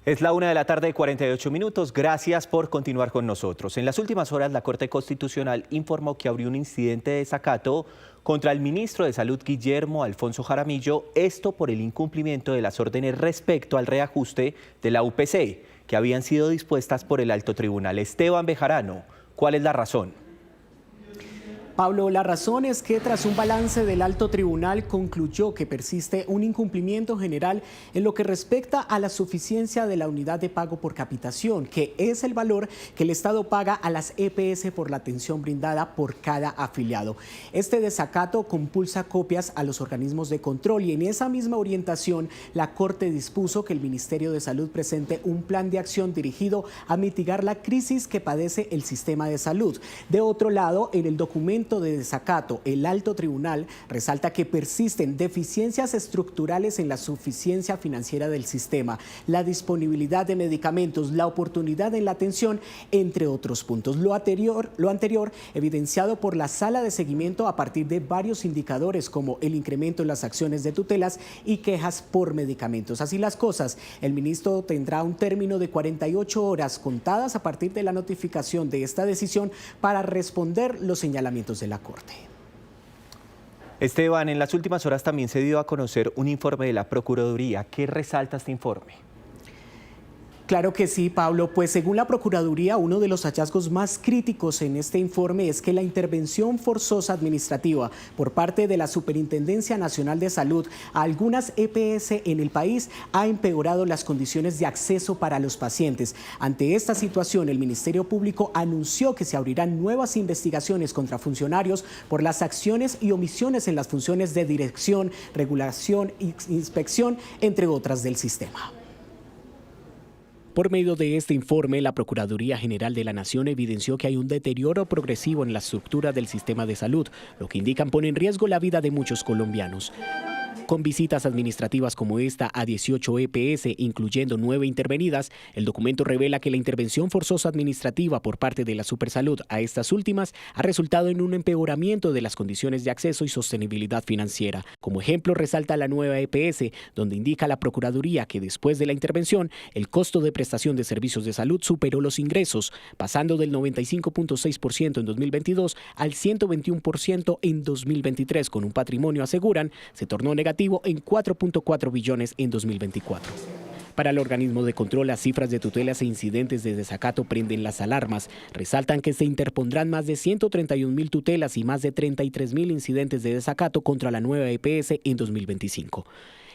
Es la 1:48 PM. Gracias por continuar con nosotros. En las últimas horas, la Corte Constitucional informó que abrió un incidente de desacato contra el ministro de Salud, Guillermo Alfonso Jaramillo, esto por el incumplimiento de las órdenes respecto al reajuste de la UPC, que habían sido dispuestas por el Alto Tribunal. Esteban Bejarano, ¿cuál es la razón? Pablo, la razón es que tras un balance del Alto Tribunal concluyó que persiste un incumplimiento general en lo que respecta a la suficiencia de la unidad de pago por capitación, que es el valor que el Estado paga a las EPS por la atención brindada por cada afiliado. Este desacato compulsa copias a los organismos de control y en esa misma orientación la Corte dispuso que el Ministerio de Salud presente un plan de acción dirigido a mitigar la crisis que padece el sistema de salud. De otro lado, en el documento de desacato, el Alto Tribunal resalta que persisten deficiencias estructurales en la suficiencia financiera del sistema, la disponibilidad de medicamentos, la oportunidad en la atención, entre otros puntos. Lo anterior evidenciado por la Sala de Seguimiento a partir de varios indicadores como el incremento en las acciones de tutelas y quejas por medicamentos. Así las cosas, el ministro tendrá un término de 48 horas contadas a partir de la notificación de esta decisión para responder los señalamientos de la Corte. Esteban, en las últimas horas también se dio a conocer un informe de la Procuraduría. ¿Qué resalta este informe? Claro que sí, Pablo. Pues según la Procuraduría, uno de los hallazgos más críticos en este informe es que la intervención forzosa administrativa por parte de la Superintendencia Nacional de Salud a algunas EPS en el país ha empeorado las condiciones de acceso para los pacientes. Ante esta situación, el Ministerio Público anunció que se abrirán nuevas investigaciones contra funcionarios por las acciones y omisiones en las funciones de dirección, regulación e inspección, entre otras del sistema. Por medio de este informe, la Procuraduría General de la Nación evidenció que hay un deterioro progresivo en la estructura del sistema de salud, lo que indican pone en riesgo la vida de muchos colombianos. Con visitas administrativas como esta a 18 EPS, incluyendo 9 intervenidas, el documento revela que la intervención forzosa administrativa por parte de la Supersalud a estas últimas ha resultado en un empeoramiento de las condiciones de acceso y sostenibilidad financiera. Como ejemplo, resalta la nueva EPS, donde indica la Procuraduría que después de la intervención, el costo de prestación de servicios de salud superó los ingresos, pasando del 95.6% en 2022 al 121% en 2023, con un patrimonio, aseguran, se tornó negativo en 4.4 billones en 2024. Para el organismo de control, las cifras de tutelas e incidentes de desacato prenden las alarmas. Resaltan que se interpondrán más de 131.000 tutelas y más de 33.000 incidentes de desacato contra la nueva EPS en 2025.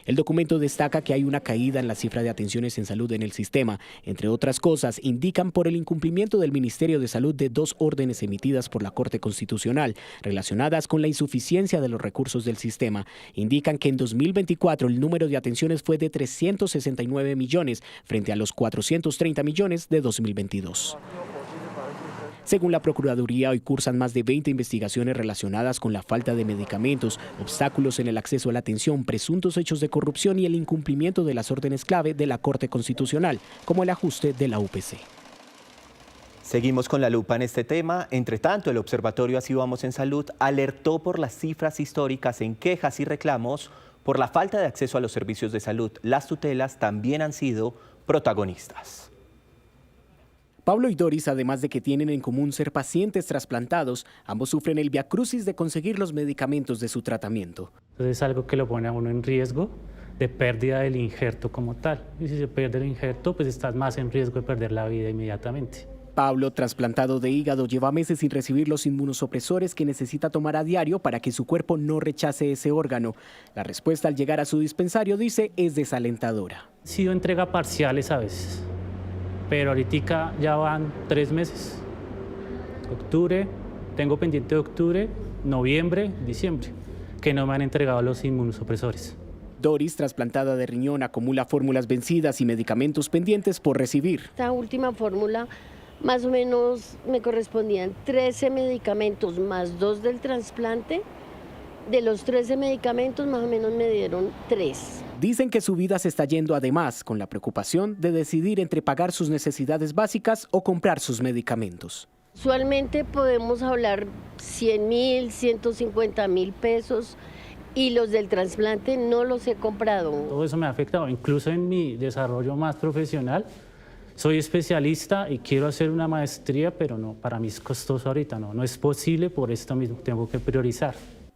El documento destaca que hay una caída en la cifra de atenciones en salud en el sistema. Entre otras cosas, indican por el incumplimiento del Ministerio de Salud de 2 órdenes emitidas por la Corte Constitucional relacionadas con la insuficiencia de los recursos del sistema. Indican que en 2024 el número de atenciones fue de 369 millones frente a los 430 millones de 2022. Según la Procuraduría, hoy cursan más de 20 investigaciones relacionadas con la falta de medicamentos, obstáculos en el acceso a la atención, presuntos hechos de corrupción y el incumplimiento de las órdenes clave de la Corte Constitucional, como el ajuste de la UPC. Seguimos con la lupa en este tema. Entre tanto, el Observatorio Así Vamos en Salud alertó por las cifras históricas en quejas y reclamos por la falta de acceso a los servicios de salud. Las tutelas también han sido protagonistas. Pablo y Doris, además de que tienen en común ser pacientes trasplantados, ambos sufren el viacrucis de conseguir los medicamentos de su tratamiento. Entonces es algo que lo pone a uno en riesgo de pérdida del injerto como tal. Y si se pierde el injerto, pues estás más en riesgo de perder la vida inmediatamente. Pablo, trasplantado de hígado, lleva meses sin recibir los inmunosupresores que necesita tomar a diario para que su cuerpo no rechace ese órgano. La respuesta al llegar a su dispensario, dice, es desalentadora. Ha sido entrega parciales a veces, pero ahorita ya van 3 meses. Octubre, tengo pendiente de octubre, noviembre, diciembre, que no me han entregado los inmunosupresores. Doris, trasplantada de riñón, acumula fórmulas vencidas y medicamentos pendientes por recibir. Esta última fórmula, más o menos me correspondían 13 medicamentos más 2 del trasplante. De los 13 medicamentos, más o menos me dieron 3. Dicen que su vida se está yendo además con la preocupación de decidir entre pagar sus necesidades básicas o comprar sus medicamentos. Usualmente podemos hablar 100.000, 150.000 pesos y los del trasplante no los he comprado. Todo eso me ha afectado, incluso en mi desarrollo más profesional. Soy especialista y quiero hacer una maestría, pero no, para mí es costoso ahorita, no es posible, por esto mismo tengo que priorizar.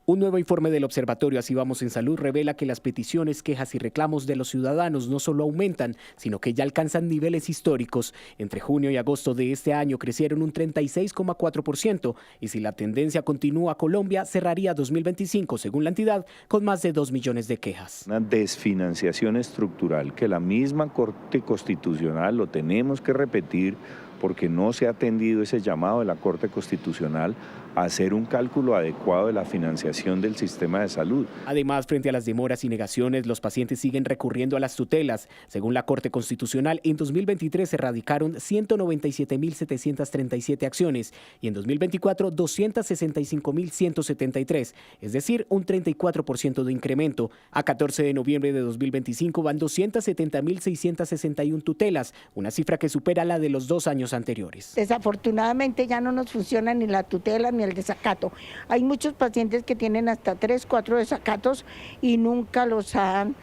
Un nuevo informe del Observatorio Así Vamos en Salud revela que las peticiones, quejas y reclamos de los ciudadanos no solo aumentan, sino que ya alcanzan niveles históricos. Entre junio y agosto de este año crecieron un 36,4% y si la tendencia continúa, Colombia cerraría 2025, según la entidad, con más de 2 millones de quejas. Una desfinanciación estructural que la misma Corte Constitucional, lo tenemos que repetir, porque no se ha atendido ese llamado de la Corte Constitucional a hacer un cálculo adecuado de la financiación del sistema de salud. Además, frente a las demoras y negaciones, los pacientes siguen recurriendo a las tutelas. Según la Corte Constitucional, en 2023 se radicaron 197.737 acciones y en 2024 265.173, es decir, un 34% de incremento. A 14 de noviembre de 2025 van 270.661 tutelas, una cifra que supera la de los 2 años anteriores. Desafortunadamente ya no nos funciona ni la tutela ni el desacato. Hay muchos pacientes que tienen hasta 3, 4 desacatos y nunca los han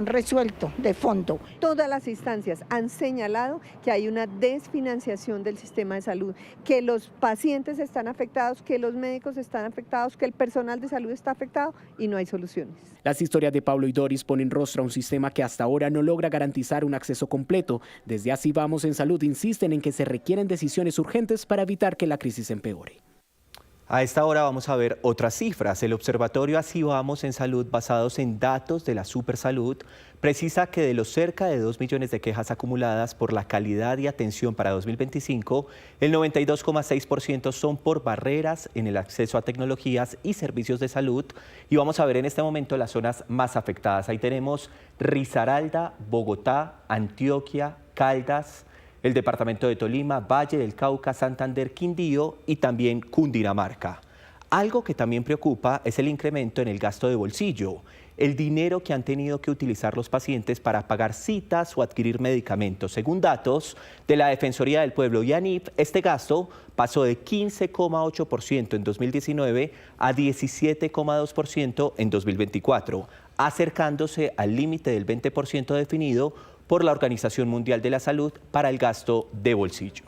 resuelto de fondo. Todas las instancias han señalado que hay una desfinanciación del sistema de salud, que los pacientes están afectados, que los médicos están afectados, que el personal de salud está afectado y no hay soluciones. Las historias de Pablo y Doris ponen rostro a un sistema que hasta ahora no logra garantizar un acceso completo. Desde Así Vamos en Salud insisten en que se requieren decisiones urgentes para evitar que la crisis empeore. A esta hora vamos a ver otras cifras. El Observatorio Así Vamos en Salud, basados en datos de la Supersalud, precisa que de los cerca de 2 millones de quejas acumuladas por la calidad y atención para 2025, el 92,6% son por barreras en el acceso a tecnologías y servicios de salud. Y vamos a ver en este momento las zonas más afectadas. Ahí tenemos Risaralda, Bogotá, Antioquia, Caldas, el departamento de Tolima, Valle del Cauca, Santander, Quindío y también Cundinamarca. Algo que también preocupa es el incremento en el gasto de bolsillo, el dinero que han tenido que utilizar los pacientes para pagar citas o adquirir medicamentos. Según datos de la Defensoría del Pueblo y ANIF, este gasto pasó de 15,8% en 2019 a 17,2% en 2024, acercándose al límite del 20% definido por la Organización Mundial de la Salud para el gasto de bolsillo.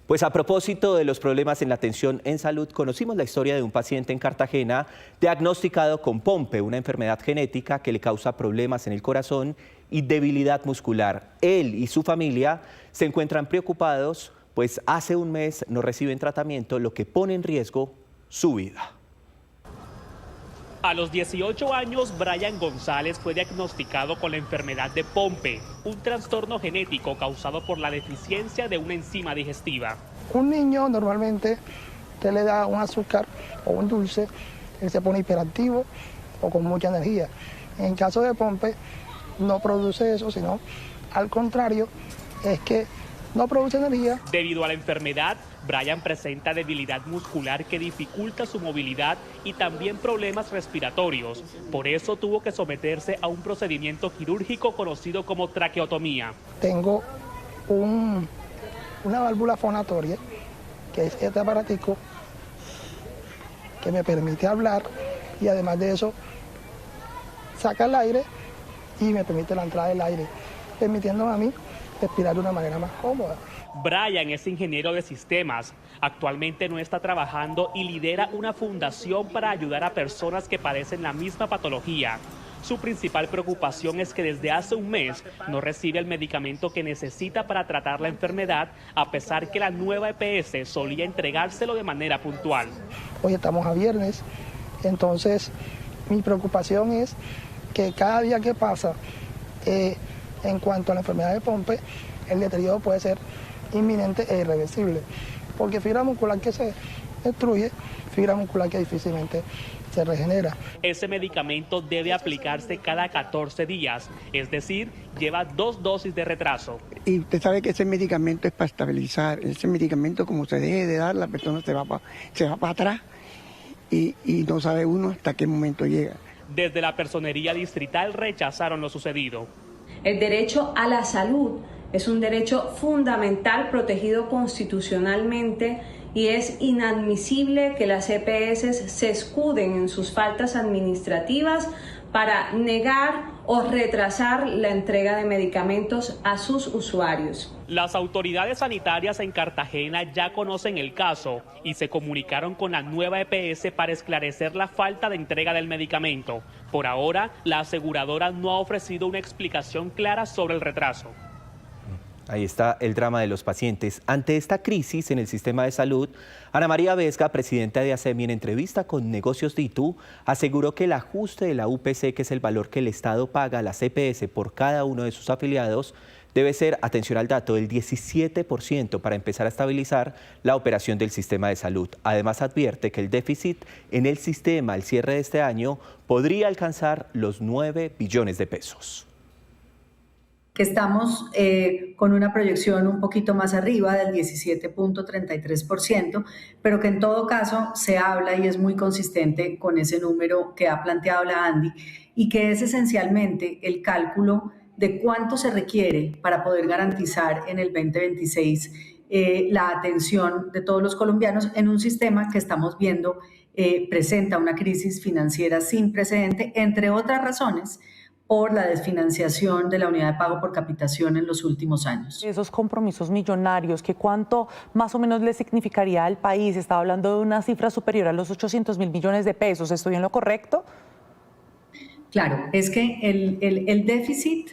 Pues a propósito de los problemas en la atención en salud, conocimos la historia de un paciente en Cartagena diagnosticado con POMPE, una enfermedad genética que le causa problemas en el corazón y debilidad muscular. Él y su familia se encuentran preocupados, pues hace un mes no reciben tratamiento, lo que pone en riesgo su vida. A los 18 años, Brian González fue diagnosticado con la enfermedad de POMPE, un trastorno genético causado por la deficiencia de una enzima digestiva. Un niño normalmente usted le da un azúcar o un dulce, él se pone hiperactivo o con mucha energía. En caso de POMPE no produce eso, sino al contrario, es que no produce energía. Debido a la enfermedad, Brian presenta debilidad muscular que dificulta su movilidad y también problemas respiratorios. Por eso tuvo que someterse a un procedimiento quirúrgico conocido como traqueotomía. Tengo una válvula fonatoria, que es este aparatico que me permite hablar y además de eso saca el aire y me permite la entrada del aire, permitiéndome a mí respirar de una manera más cómoda. Brian es ingeniero de sistemas. Actualmente no está trabajando y lidera una fundación para ayudar a personas que padecen la misma patología. Su principal preocupación es que desde hace un mes no recibe el medicamento que necesita para tratar la enfermedad, a pesar que la nueva EPS solía entregárselo de manera puntual. Hoy estamos a viernes, entonces mi preocupación es que cada día que pasa, en cuanto a la enfermedad de POMPE, el deterioro puede ser inminente e irreversible, porque fibra muscular que se destruye, fibra muscular que difícilmente se regenera. Ese medicamento debe aplicarse cada 14 días, es decir, lleva 2 dosis de retraso. Y usted sabe que ese medicamento es para estabilizar, ese medicamento como se deje de dar, la persona se va para atrás y no sabe uno hasta qué momento llega. Desde la Personería Distrital rechazaron lo sucedido. El derecho a la salud es un derecho fundamental protegido constitucionalmente y es inadmisible que las EPS se escuden en sus faltas administrativas para negar o retrasar la entrega de medicamentos a sus usuarios. Las autoridades sanitarias en Cartagena ya conocen el caso y se comunicaron con la nueva EPS para esclarecer la falta de entrega del medicamento. Por ahora, la aseguradora no ha ofrecido una explicación clara sobre el retraso. Ahí está el drama de los pacientes. Ante esta crisis en el sistema de salud, Ana María Vesga, presidenta de ASEMI, en entrevista con Negocios DITU, aseguró que el ajuste de la UPC, que es el valor que el Estado paga a las EPS por cada uno de sus afiliados, debe ser, atención al dato, del 17% para empezar a estabilizar la operación del sistema de salud. Además, advierte que el déficit en el sistema al cierre de este año podría alcanzar los 9 billones de pesos. Que estamos con una proyección un poquito más arriba del 17.33%, pero que en todo caso se habla y es muy consistente con ese número que ha planteado la ANDI y que es esencialmente el cálculo de cuánto se requiere para poder garantizar en el 2026 la atención de todos los colombianos en un sistema que estamos viendo presenta una crisis financiera sin precedente, entre otras razones, por la desfinanciación de la unidad de pago por capitación en los últimos años. Esos compromisos millonarios, ¿que cuánto más o menos le significaría al país? Estaba hablando de una cifra superior a los 800.000 millones de pesos. ¿Estoy en lo correcto? Claro, es que el déficit,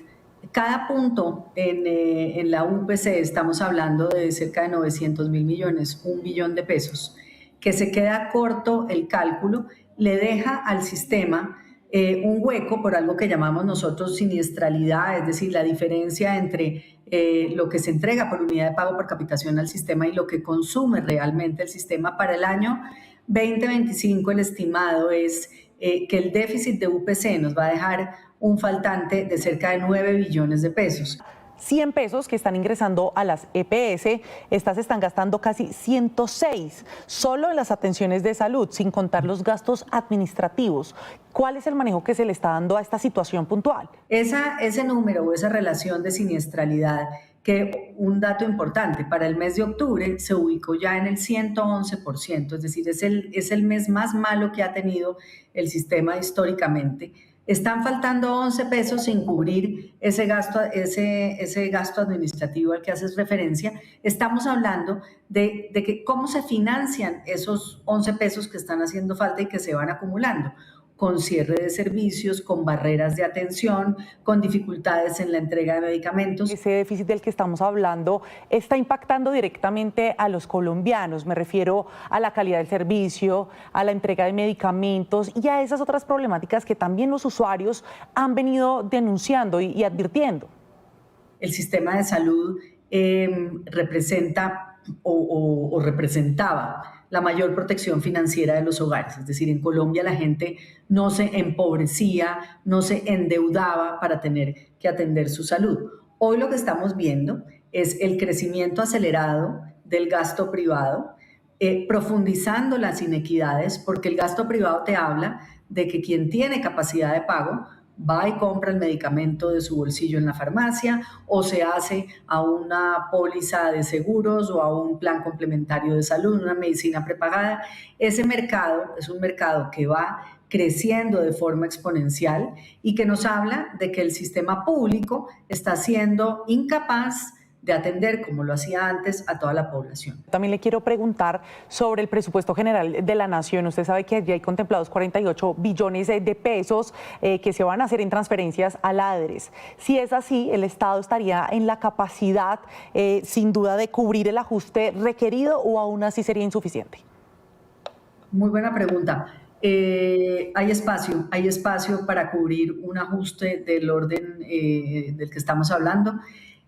cada punto en la UPC, estamos hablando de cerca de 900.000 millones, 1 billón de pesos, que se queda corto el cálculo, le deja al sistema un hueco por algo que llamamos nosotros siniestralidad, es decir, la diferencia entre lo que se entrega por unidad de pago por capitación al sistema y lo que consume realmente el sistema. Para el año 2025 el estimado es que el déficit de UPC nos va a dejar un faltante de cerca de 9 billones de pesos. 100 pesos que están ingresando a las EPS, estas están gastando casi 106 solo en las atenciones de salud, sin contar los gastos administrativos. ¿Cuál es el manejo que se le está dando a esta situación puntual? Ese número o esa relación de siniestralidad, que un dato importante, para el mes de octubre se ubicó ya en el 111%, es decir, es el mes más malo que ha tenido el sistema históricamente. Están faltando 11 pesos sin cubrir ese gasto administrativo al que haces referencia. Estamos hablando de que cómo se financian esos 11 pesos que están haciendo falta y que se van acumulando, con cierre de servicios, con barreras de atención, con dificultades en la entrega de medicamentos. Ese déficit del que estamos hablando está impactando directamente a los colombianos. Me refiero a la calidad del servicio, a la entrega de medicamentos y a esas otras problemáticas que también los usuarios han venido denunciando y advirtiendo. El sistema de salud representa o representaba la mayor protección financiera de los hogares. Es decir, en Colombia la gente no se empobrecía, no se endeudaba para tener que atender su salud. Hoy lo que estamos viendo es el crecimiento acelerado del gasto privado, profundizando las inequidades, porque el gasto privado te habla de que quien tiene capacidad de pago va y compra el medicamento de su bolsillo en la farmacia o se hace a una póliza de seguros o a un plan complementario de salud, una medicina prepagada. Ese mercado es un mercado que va creciendo de forma exponencial y que nos habla de que el sistema público está siendo incapaz de atender, como lo hacía antes, a toda la población. También le quiero preguntar sobre el presupuesto general de la Nación. Usted sabe que allí hay contemplados 48 billones de pesos que se van a hacer en transferencias a la ADRES. Si es así, el Estado estaría en la capacidad, sin duda, de cubrir el ajuste requerido o aún así sería insuficiente. Muy buena pregunta. Hay espacio para cubrir un ajuste del orden del que estamos hablando.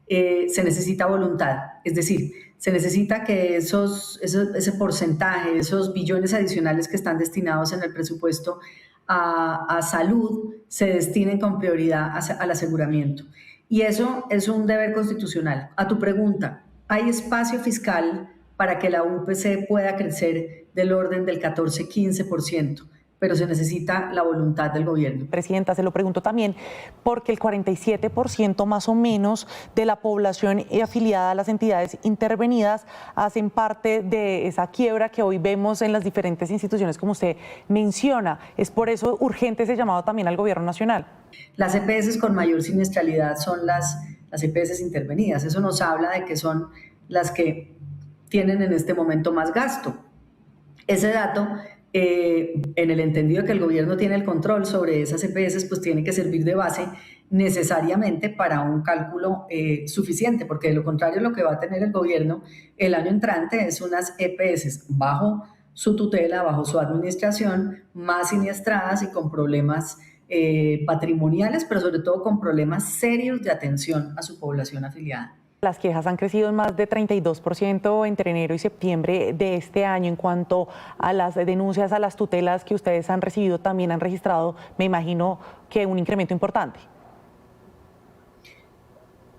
Se necesita voluntad, es decir, se necesita que ese porcentaje, esos billones adicionales que están destinados en el presupuesto a salud, se destinen con prioridad al aseguramiento. Y eso es un deber constitucional. A tu pregunta, ¿hay espacio fiscal para que la UPC pueda crecer del orden del 14-15%? pero se necesita la voluntad del gobierno. Presidenta, se lo pregunto también porque el 47% más o menos de la población afiliada a las entidades intervenidas hacen parte de esa quiebra que hoy vemos en las diferentes instituciones, como usted menciona. Es por eso urgente ese llamado también al gobierno nacional. Las EPS con mayor siniestralidad son las EPS intervenidas. Eso nos habla de que son las que tienen en este momento más gasto. Ese dato, en el entendido que el gobierno tiene el control sobre esas EPS, pues tiene que servir de base necesariamente para un cálculo suficiente, porque de lo contrario lo que va a tener el gobierno el año entrante es unas EPS bajo su tutela, bajo su administración, más siniestradas y con problemas patrimoniales, pero sobre todo con problemas serios de atención a su población afiliada. Las quejas han crecido en más de 32% entre enero y septiembre de este año. En cuanto a las denuncias, a las tutelas que ustedes han recibido, también han registrado, me imagino, que un incremento importante.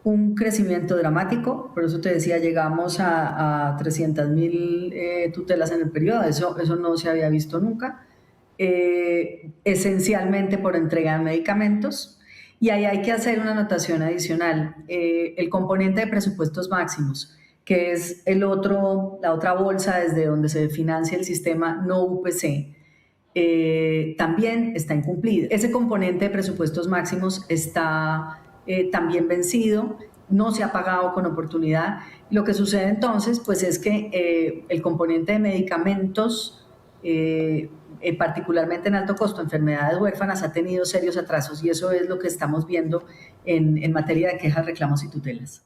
Un crecimiento dramático, por eso te decía, llegamos a 300.000 tutelas en el periodo, eso no se había visto nunca, esencialmente por entrega de medicamentos. Y ahí hay que hacer una anotación adicional, el componente de presupuestos máximos, que es la otra bolsa desde donde se financia el sistema no UPC, también está incumplido. Ese componente de presupuestos máximos está también vencido, no se ha pagado con oportunidad. Lo que sucede entonces pues es que el componente de medicamentos, particularmente en alto costo, enfermedades huérfanas, ha tenido serios atrasos y eso es lo que estamos viendo en materia de quejas, reclamos y tutelas.